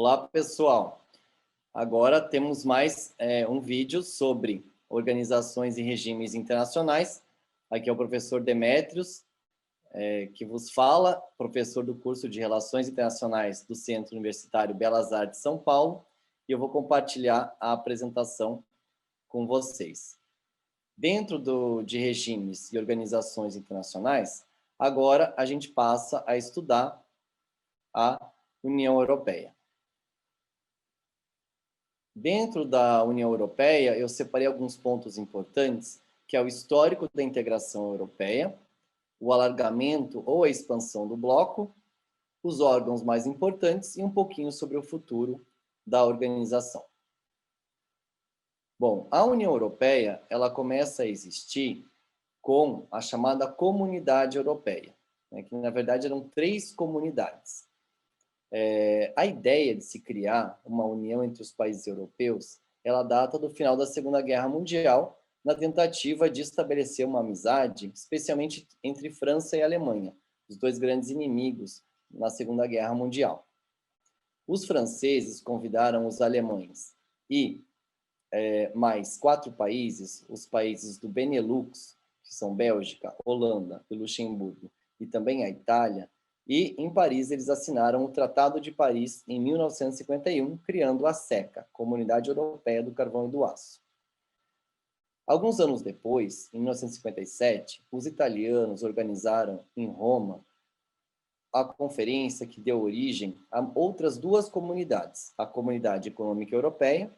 Olá, pessoal. Agora temos mais um vídeo sobre organizações e regimes internacionais. Aqui é o professor Demétrios, que vos fala, professor do curso de Relações Internacionais do Centro Universitário Belas Artes São Paulo, e eu vou compartilhar a apresentação com vocês. Dentro de regimes e organizações internacionais, agora a gente passa a estudar a União Europeia. Dentro da União Europeia, eu separei alguns pontos importantes, que é o histórico da integração europeia, o alargamento ou a expansão do bloco, os órgãos mais importantes e um pouquinho sobre o futuro da organização. Bom, a União Europeia, ela começa a existir com a chamada Comunidade Europeia, né, que na verdade eram 3 comunidades. A ideia de se criar uma união entre os países europeus, ela data do final da Segunda Guerra Mundial, na tentativa de estabelecer uma amizade, especialmente entre França e Alemanha, os 2 grandes inimigos na Segunda Guerra Mundial. Os franceses convidaram os alemães e mais 4 países, os países do Benelux, que são Bélgica, Holanda e Luxemburgo, e também a Itália, e em Paris eles assinaram o Tratado de Paris em 1951, criando a CECA, Comunidade Europeia do Carvão e do Aço. Alguns anos depois, em 1957, os italianos organizaram em Roma a conferência que deu origem a outras 2 comunidades, a Comunidade Econômica Europeia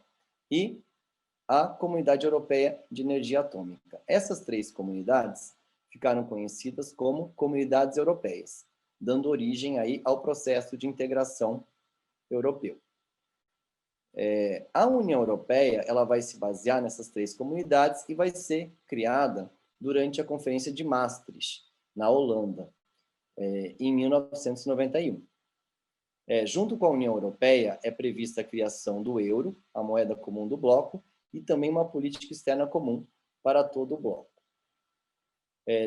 e a Comunidade Europeia de Energia Atômica. Essas 3 comunidades ficaram conhecidas como Comunidades Europeias, dando origem aí ao processo de integração europeu. A União Europeia, ela vai se basear nessas 3 comunidades e vai ser criada durante a Conferência de Maastricht, na Holanda, em 1991. Junto com a União Europeia, é prevista a criação do euro, a moeda comum do bloco, e também uma política externa comum para todo o bloco.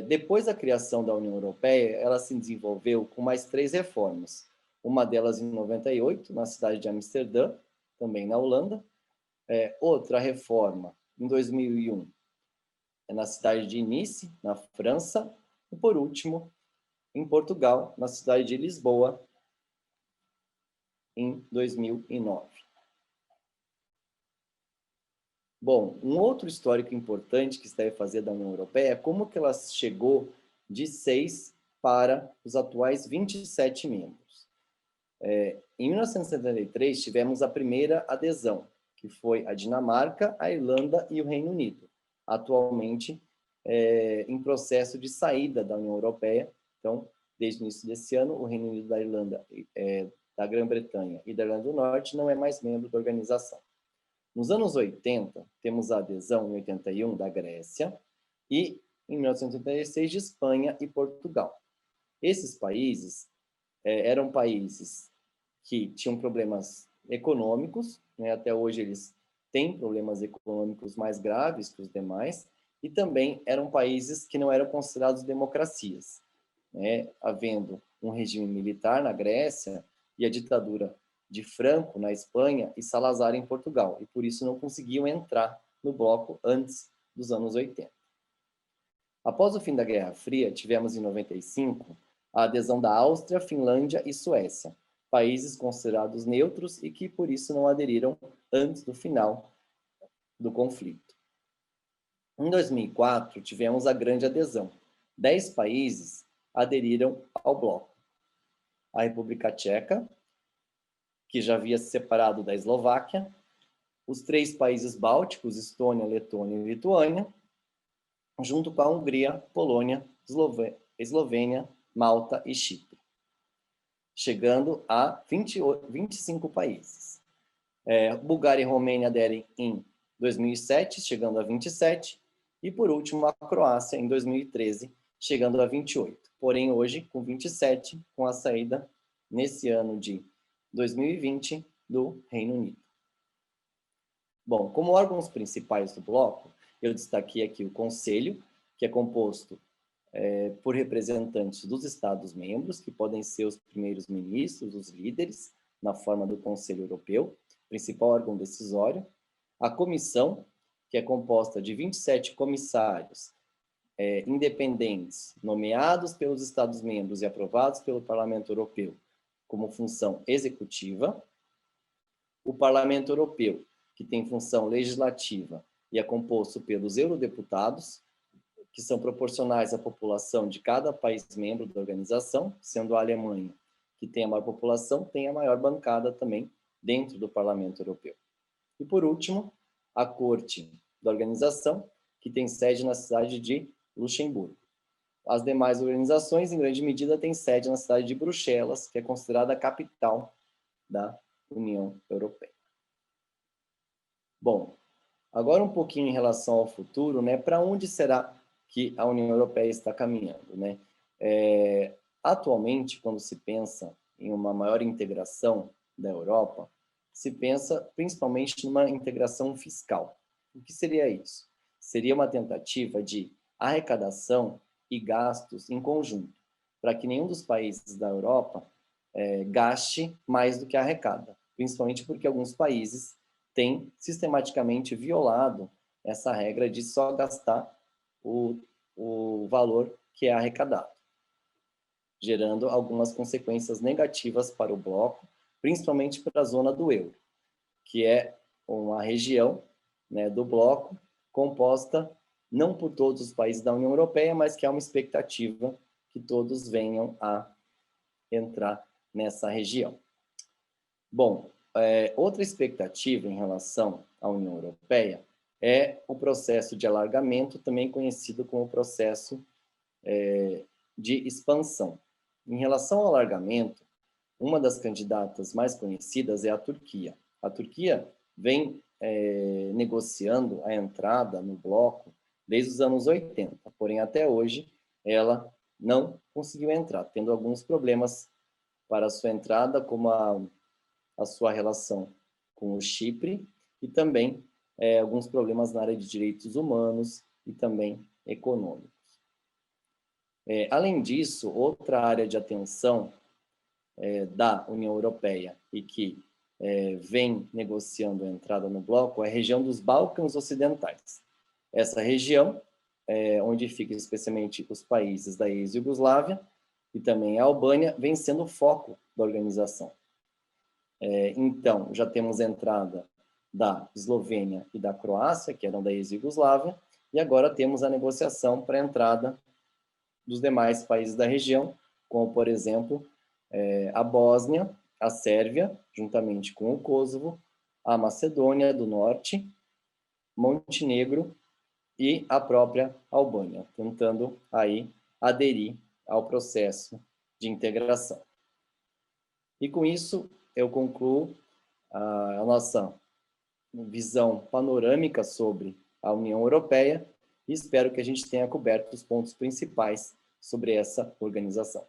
Depois da criação da União Europeia, ela se desenvolveu com mais 3 reformas. Uma delas em 98, na cidade de Amsterdã, também na Holanda. Outra reforma em 2001, na cidade de Nice, na França. E, por último, em Portugal, na cidade de Lisboa, em 2009. Bom, um outro histórico importante que se deve fazer da União Europeia é como que ela chegou de 6 para os atuais 27 membros. Em 1973, tivemos a primeira adesão, que foi a Dinamarca, a Irlanda e o Reino Unido, atualmente em processo de saída da União Europeia. Então, desde o início desse ano, o Reino Unido, da Irlanda, da Grã-Bretanha e da Irlanda do Norte não é mais membro da organização. Nos anos 80, temos a adesão em 81 da Grécia e em 1986 de Espanha e Portugal. Esses países eram países que tinham problemas econômicos, né? Até hoje eles têm problemas econômicos mais graves que os demais, e também eram países que não eram considerados democracias, né? Havendo um regime militar na Grécia e a ditadura de Franco na Espanha e Salazar em Portugal, e por isso não conseguiam entrar no bloco antes dos anos 80. Após o fim da Guerra Fria, tivemos em 95 a adesão da Áustria, Finlândia e Suécia, países considerados neutros e que por isso não aderiram antes do final do conflito. Em 2004, tivemos a grande adesão. 10 países aderiram ao bloco. A República Tcheca, que já havia se separado da Eslováquia, os 3 países bálticos, Estônia, Letônia e Lituânia, junto com a Hungria, Polônia, Eslovênia, Malta e Chipre, chegando a 25 países. Bulgária e Romênia aderem em 2007, chegando a 27, e por último a Croácia em 2013, chegando a 28. Porém, hoje, com 27, com a saída nesse ano de 2020 do Reino Unido. Bom, como órgãos principais do bloco, eu destaquei aqui o Conselho, que é composto por representantes dos Estados-membros, que podem ser os primeiros ministros, os líderes, na forma do Conselho Europeu, principal órgão decisório, a Comissão, que é composta de 27 comissários independentes, nomeados pelos Estados-membros e aprovados pelo Parlamento Europeu como função executiva, o Parlamento Europeu, que tem função legislativa e é composto pelos eurodeputados, que são proporcionais à população de cada país membro da organização, sendo a Alemanha, que tem a maior população, tem a maior bancada também dentro do Parlamento Europeu. E, por último, a Corte da organização, que tem sede na cidade de Luxemburgo. As demais organizações, em grande medida, têm sede na cidade de Bruxelas, que é considerada a capital da União Europeia. Bom, agora um pouquinho em relação ao futuro, né? Para onde será que a União Europeia está caminhando, né? Atualmente, quando se pensa em uma maior integração da Europa, se pensa principalmente numa integração fiscal. O que seria isso? Seria uma tentativa de arrecadação e gastos em conjunto, para que nenhum dos países da Europa gaste mais do que arrecada, principalmente porque alguns países têm sistematicamente violado essa regra de só gastar o valor que é arrecadado, gerando algumas consequências negativas para o bloco, principalmente para a zona do euro, que é uma região, né, do bloco composta não por todos os países da União Europeia, mas que há uma expectativa que todos venham a entrar nessa região. Bom, outra expectativa em relação à União Europeia é o processo de alargamento, também conhecido como processo de expansão. Em relação ao alargamento, uma das candidatas mais conhecidas é a Turquia. A Turquia vem negociando a entrada no bloco desde os anos 80, porém até hoje ela não conseguiu entrar, tendo alguns problemas para a sua entrada, como a sua relação com o Chipre e também alguns problemas na área de direitos humanos e também econômicos. Além disso, outra área de atenção da União Europeia e que vem negociando a entrada no bloco é a região dos Balcãs Ocidentais. Essa região, onde ficam especialmente os países da ex-Iugoslávia e também a Albânia, vem sendo o foco da organização. Então, já temos a entrada da Eslovênia e da Croácia, que eram da ex-Iugoslávia, e agora temos a negociação para a entrada dos demais países da região, como, por exemplo, a Bósnia, a Sérvia, juntamente com o Kosovo, a Macedônia do Norte, Montenegro e a própria Albânia, tentando aí aderir ao processo de integração. E com isso, eu concluo a nossa visão panorâmica sobre a União Europeia e espero que a gente tenha coberto os pontos principais sobre essa organização.